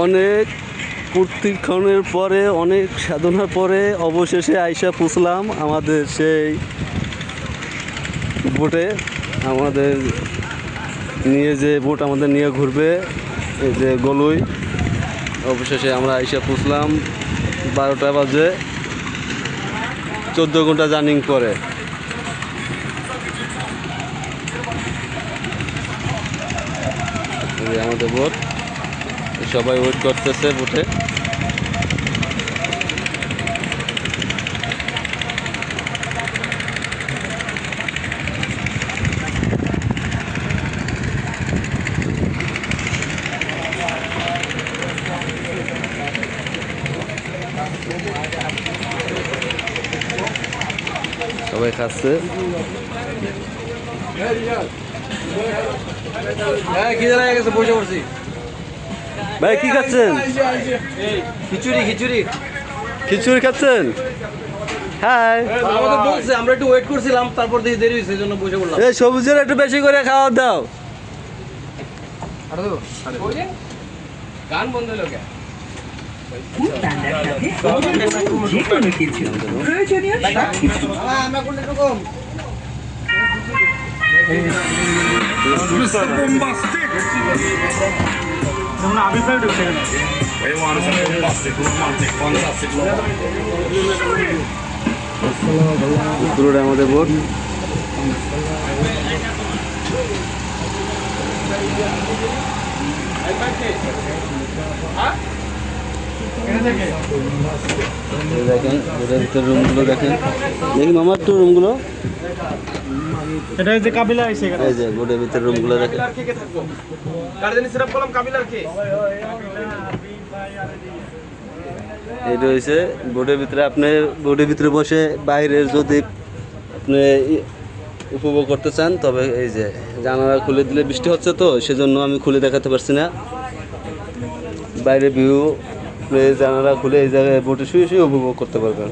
অনেক প্রশিক্ষণের পরে, অনেক সাধনার পরে অবশেষে আইসা পুষলাম আমাদের সেই বোটে। আমাদের নিয়ে যে বোট আমাদের নিয়ে ঘুরবে, এই যে গলুই। অবশেষে আমরা আইসা পুষলাম 12টা বাজে, 14 ঘন্টা জার্নিং পরে। আমাদের বোট, সবাই ওয়েট করতেছে বোটে। সবাই খাচ্ছে। ভাই কি খাচ্ছেন? খিচুড়ি খিচুড়ি খিচুড়ি খাচ্ছেন? হ্যাঁ, আমাদের বলছে, আমরা একটু ওয়েট করছিলাম, তারপর দেখি দেরি হয়েছে, এই জন্য বসে পড়লাম। এই সবুজের একটু বেশি করে খাওয়া দাও। গান বন্ধ হলো কেন? যেকোনো কিছু প্রয়োজনীয় সবকিছু আমরা কোনটা একটু কম। পুরোটা আমাদের বোট। দেখেন বোটের ভিতরে রুমগুলো দেখেন, দেখি মামা একটু রুমগুলো। এটা যে কাবিলা আইছে এখানে। এই যে বোটের ভিতরে রুমগুলো দেখেন। কাবিলার কে থাকবো? কার জানি সিরাপ বললাম, কাবিলার কে? এইটা হয়েছে বোটের ভিতরে। আপনি বোটের ভিতরে বসে বাইরের যদি আপনি উপভোগ করতে চান, তবে এই যে জানালা খুলে দিলে, বৃষ্টি হচ্ছে তো সেজন্য আমি খুলে দেখাতে পারছি না বাইরের ভিউ। জানালা খুলে এই জায়গায় বোটে শুয়ে শুয়ে উপভোগ করতে পারবেন।